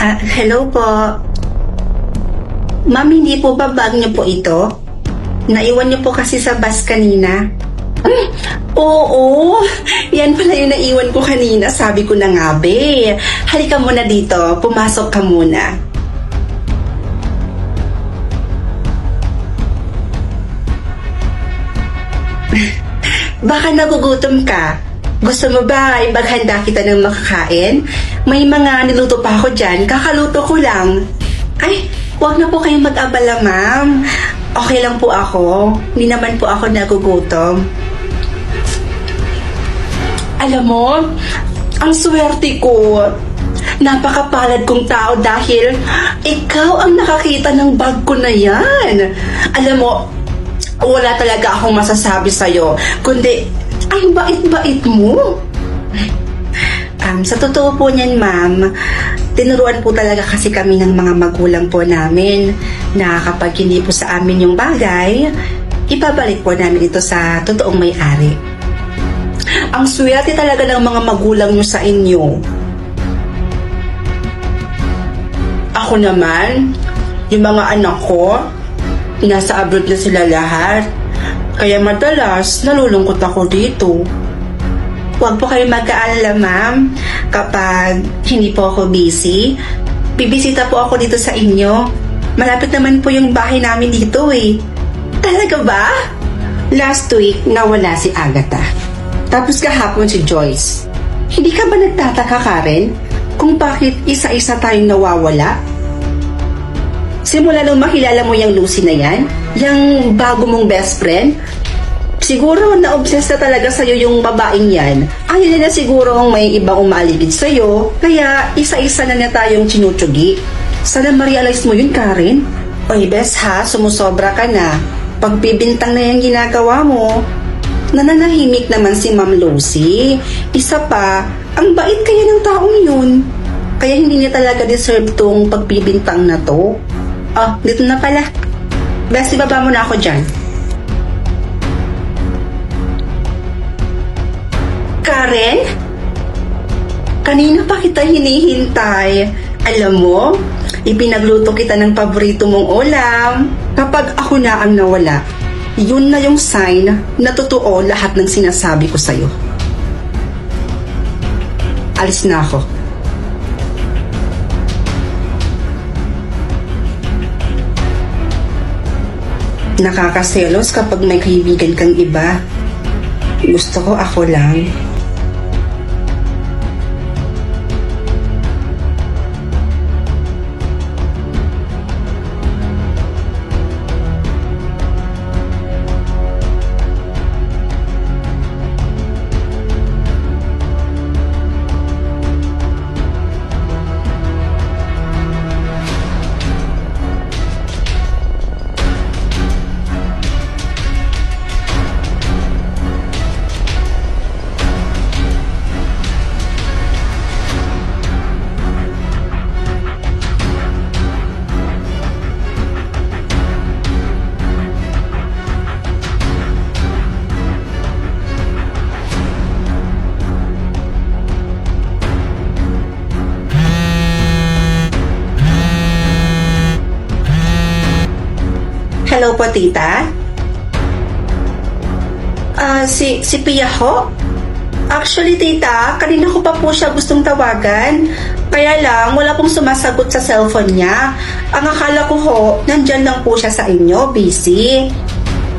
Hello po. Ma'am, hindi po ba bag niyo po ito? Naiwan niyo po kasi sa bus kanina. Oo, yan pala yung naiwan ko kanina. Sabi ko na nga, be. Halika muna dito, pumasok ka muna. Baka nagugutom ka. Gusto mo ba ipaghanda kita ng makakain? May mga niluto pa ako dyan, kakaluto ko lang. Ay, huwag na po kayong mag-abala, ma'am. Okay lang po ako. Hindi naman po ako nagugutom. Alam mo, ang swerte ko. Napakapalad kong tao dahil ikaw ang nakakita ng bag ko na yan. Alam mo, wala talaga akong masasabi sa'yo, kundi ang bait-bait mo. Sa totoo po niyan, ma'am, tinuruan po talaga kasi kami ng mga magulang po namin na kapag hindi po sa amin yung bagay, ipabalik po namin ito sa totoong may-ari. Ang swerte talaga ng mga magulang nyo sa inyo. Ako naman, yung mga anak ko, nasa abroad na sila lahat. Kaya madalas, nalulungkot ako dito. Huwag po kayo mag-aalala, ma'am. Kapag hindi po ako busy, bibisita po ako dito sa inyo. Malapit naman po yung bahay namin dito eh. Talaga ba? Last week, nawala si Agatha. Tapos kahapon si Joyce. Hindi ka ba nagtataka, Karen, kung bakit isa-isa tayong nawawala? Simula nung makilala mo yung Lucy na yan, yung bago mong best friend, siguro na-obsess na talaga sa'yo yung babaeng yan. Ayaw nila siguro may ibang umaligid sa'yo, kaya isa-isa na tayong tinutsugi. Sana ma-realize mo yun, Karen. Oy, bes ha, sumusobra ka na. Pagbibintang na yung ginagawa mo, nananahimik naman si Ma'am Lucy. Isa pa, ang bait kaya ng taong yun. Kaya hindi niya talaga deserve tong pagbibintang na to. Oh, dito na pala. Bes, ibaba mo na ako dyan. Karen? Kanina pa kita hinihintay. Alam mo, ipinagluto kita ng paborito mong ulam. Kapag ako na ang nawala, yun na yung sign na totoo lahat ng sinasabi ko sa'yo. Alis na ako. Nakakaselos kapag may kaibigan kang iba. Gusto ko ako lang. Hello po, tita? Si Pia ho? Actually, tita, kanina ko pa po siya gustong tawagan. Kaya lang, wala pong sumasagot sa cellphone niya. Ang akala ko ho, nandyan lang po siya sa inyo, busy.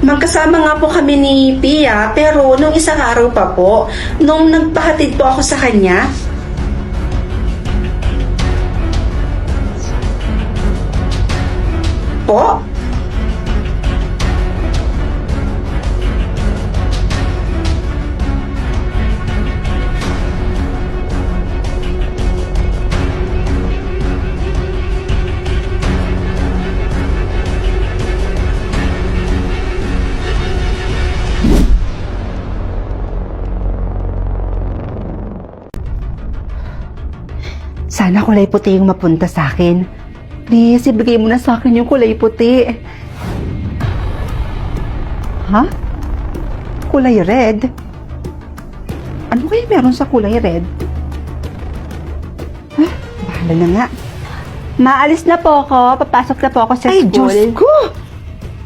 Magkasama nga po kami ni Pia, pero nung isang araw pa po, nung nagpahatid po ako sa kanya. Po? Sana kulay puti yung mapunta sa akin. Please, ibigay mo na sa akin yung kulay puti. Ha? Kulay red? Ano kaya meron sa kulay red? Bahala na nga. Maalis na po ako. Papasok na po ako sa Ay, school. Diyos ko!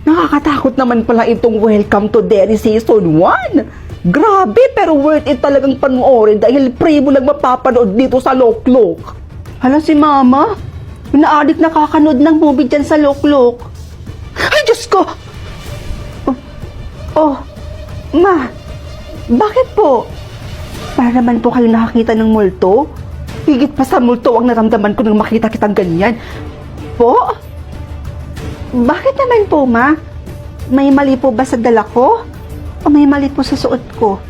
Nakakatakot naman pala itong Welcome to Derry Season 1. Grabe, pero worth it talagang panoorin dahil free mo lang mapapanood dito sa Loklok. Hala si Mama. Naadik nakakanood ng movie dyan sa Loklok. Ay, Diyos ko! Oh, Ma. Bakit po? Para naman po kayo nakakita ng multo? Higit pa sa multo ang naramdaman ko nang makita kitang ganyan. Po? Bakit naman po, Ma? May mali po ba sa dala ko? O may mali po sa suot ko?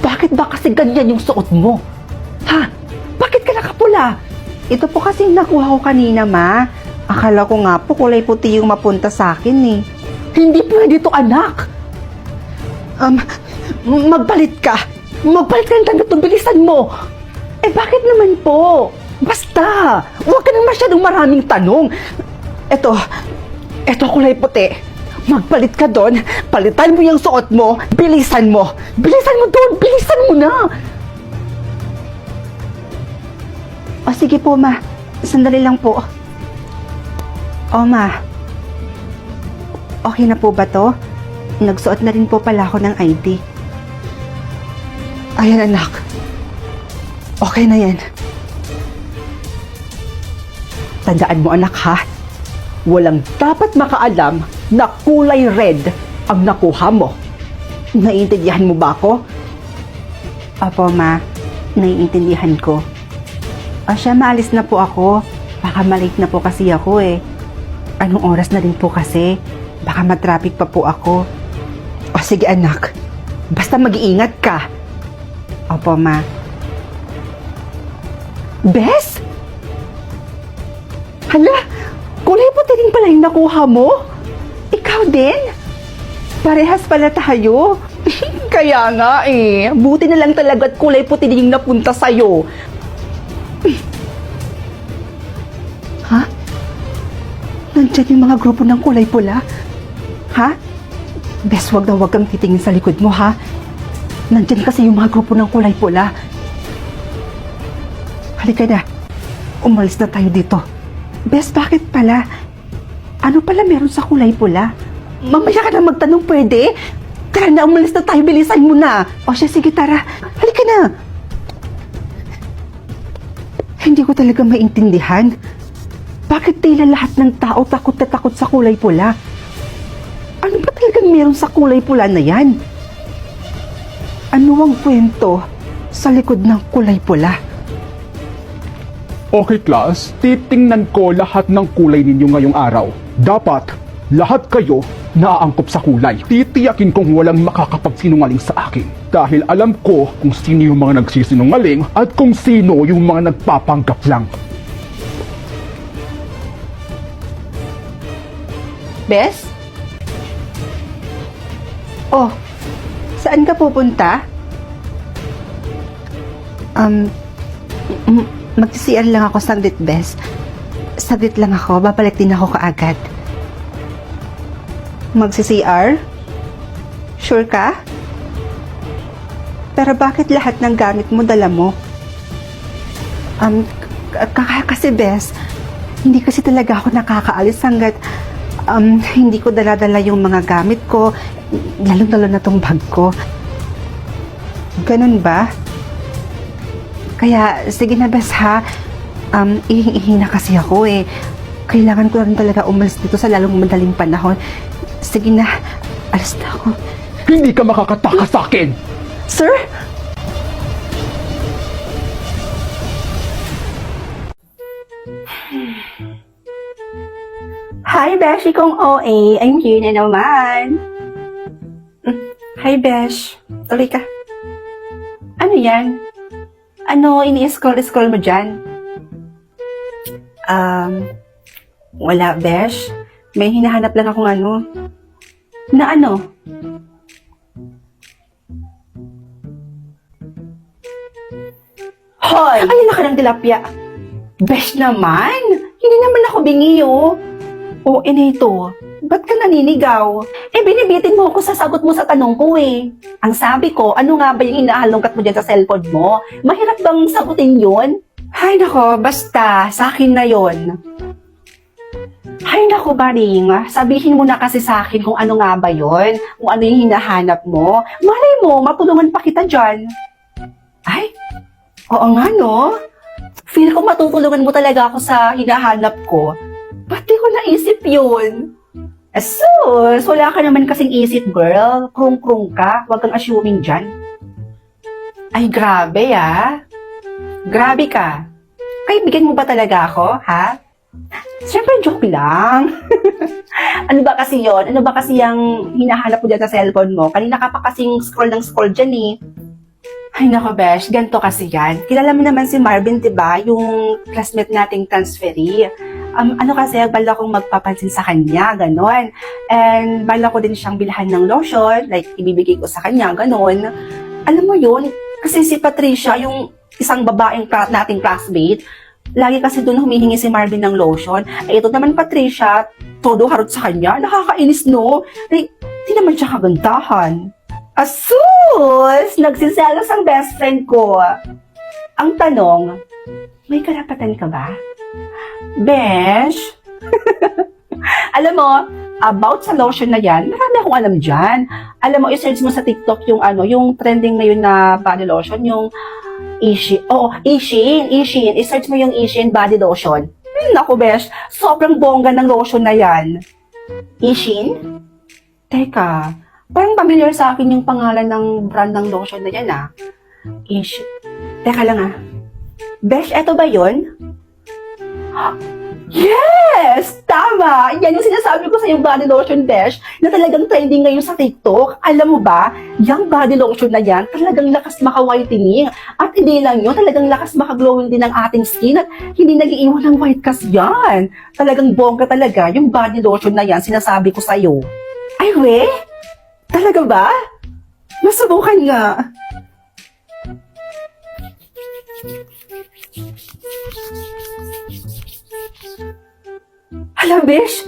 Bakit ba kasi ganyan yung suot mo? Ha? Bakit ka nakapula? Ito po kasi nakuha ko kanina, Ma. Akala ko nga po kulay puti yung mapunta sa akin eh. Hindi pwede to, anak. Magpalit ka. Magpalit ka ng tanggap, bilisan mo. Eh bakit naman po? Basta, huwag ka nang masyadong maraming tanong. Eto kulay puti. Magpalit ka doon, palitan mo yung suot mo, bilisan mo. Bilisan mo doon, bilisan mo na. O sige po, Ma. Sandali lang po. O, Ma. Okay na po ba to? Nagsuot na rin po pala ako ng ID. Ayan, anak. Okay na yan. Tandaan mo, anak, ha? Walang dapat makaalam na kulay red ang nakuha mo. Naiintindihan mo ba ako? Opo, Ma. Naiintindihan ko. O siya, maalis na po ako. Baka malate na po kasi ako eh. Anong oras na rin po kasi? Baka matraffic pa po ako. O sige, anak. Basta mag-iingat ka. Opo, Ma. Bes? Hala, kulay puti rin pala yung nakuha mo? Ikaw din? Parehas pala tayo. Kaya nga eh. Buti na lang talaga at kulay puti din yung napunta sa'yo. Ha? Nandyan yung mga grupo ng kulay pula? Ha? Bes, wag na wag kang titingin sa likod mo, ha? Nandyan kasi yung mga grupo ng kulay pula. Halika na. Umalis na tayo dito. Bes, bakit pala? Ano pala meron sa kulay pula? Mamaya ka na magtanong, pwede? Tara na, umalis na tayo. Bilisan mo na. O siya, sige, tara. Halika na. Hindi ko talaga maintindihan. Bakit tila lahat ng tao takot na takot sa kulay pula? Ano ba talagang meron sa kulay pula na yan? Ano ang kwento sa likod ng kulay pula? Okay class, titingnan ko lahat ng kulay ninyo ngayong araw. Dapat, lahat kayo naaangkop sa kulay. Titiyakin kong walang makakapagsinungaling sa akin. Dahil alam ko kung sino yung mga nagsisinungaling at kung sino yung mga nagpapanggap lang. Bes? Oh, saan ka pupunta? Mag-CR lang ako saglit, Bes. Saglit lang ako, babalik din ako kaagad. Mag-CR? Sure ka? Pero bakit lahat ng gamit mo dala mo? Kasi, Bes, hindi kasi talaga ako nakakaalis hanggat hindi ko dala-dala yung mga gamit ko, lalo-lalo na tong bag ko. Ganun ba? Kaya, sige na, Bes, ha? Ihing-ihi na kasi ako eh. Kailangan ko rin talaga umalis dito sa lalong madaling panahon. Sige na, alis na ako. Hindi ka makakatakas sa akin! Sir? Hi, Beshi kong OA. I'm here na naman. Hi, Besh. Tuloy ka. Ano yan? Ano ini-scroll mo dyan? Wala, Besh. May hinahanap lang akong ano. Na ano? Hoy! Ayun na ka ng tilapia. Besh naman! Hindi naman ako bingi, oh. O, Enito, ba't ka naninigaw? Eh, binibitin mo ako sa sagot mo sa tanong ko eh. Ang sabi ko, ano nga ba yung inaalongkat mo dyan sa cellphone mo? Mahirap bang sagutin yun? Hay nako, basta, sa akin na yon. Hay nako, Baring, sabihin mo na kasi sa akin kung ano nga ba yon, kung ano yung hinahanap mo. Malay mo, matulungan pa kita dyan. Ay, oo nga no. Feel ko matutulungan mo talaga ako sa hinahanap ko. Ba't di ko naisip yun? Sus, wala ka naman kasing isip, girl. Krung-krung ka, huwag kang assuming dyan. Ay, grabe Grabe ka. Kaibigan mo ba talaga ako, ha? Siyempre, joke lang. Ano ba kasi yon? Ano ba kasi yung hinahanap mo dyan sa cellphone mo? Kanina ka pa kasing scroll ng scroll dyan eh. Ay nako, besh, ganito kasi yan. Kilala mo naman si Marvin, diba? Yung classmate nating transferee. Ano kasi, bala kong magpapansin sa kanya, ganon. And bala ko din siyang bilhan ng lotion, like ibibigay ko sa kanya, ganon. Alam mo yun, kasi si Patricia, yung isang babaeng nating classmate, lagi kasi doon humihingi si Marvin ng lotion. Ay, ito naman Patricia, todo harot sa kanya. Nakakainis, no? Ay, di naman siya kagandahan. Asus! Nagsiselos ang best friend ko. Ang tanong, may karapatan ka ba? Besh? Alam mo, about sa lotion na yan, marami akong alam dyan. Alam mo, i-search mo sa TikTok yung yung trending ngayon na body lotion, yung Ishin. Ishin. I-search mo yung Ishin body lotion. Naku, besh, sobrang bongga ng lotion na yan. Ishin? Teka, parang familiar sa akin yung pangalan ng brand ng lotion na yan, Ishin. Teka lang, Besh, eto ba yun? Yes! Tama! Yan yung sinasabi ko sa yung body lotion, Besh, na talagang trending ngayon sa TikTok. Alam mo ba, yung body lotion na yan, talagang lakas maka-whitening. At hindi lang yun, talagang lakas maka-glowing din ng ating skin at hindi nag-iiwan ng white cast yan. Talagang bongga talaga yung body lotion na yan, sinasabi ko sa'yo. Ay, we? Talaga ba? Masubukan nga. Hala, Besh!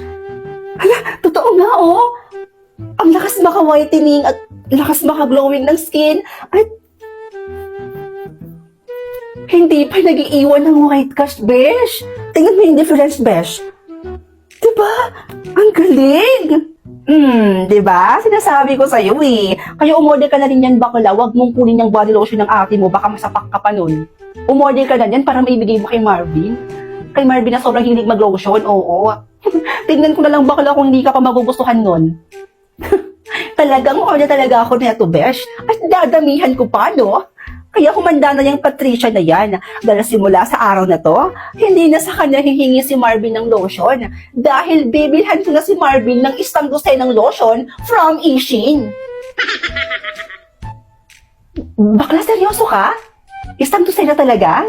Hala, totoo nga, Ang lakas maka-whitening at lakas maka-glowing ng skin at hindi pa nag-iiwan ng white cast, Besh. Tingnan mo yung difference, Besh. Diba? Ang galing! Diba? Sinasabi ko sa'yo Kaya umorder ka na rin yan, bakla. Huwag mong kunin yung body lotion ng ate mo. Baka masapak ka pa nun. Umorder ka na yan para maibigay mo kay Marvin. Kay Marvin na sobrang hilig mag-lotion, oo. Tingnan ko na lang bakla kung hindi ka pa magugustuhan nun. Talagang order talaga ako neto, Besh. At dadamihan ko pa, no? Kaya humanda na yung Patricia na yan. Dahil simula sa araw na to, hindi na sa kanya hihingi si Marvin ng lotion. Dahil bibilhan ko na si Marvin ng isang dosenang lotion from Ishin. Bakla, seryoso ka? Isang dosena talaga?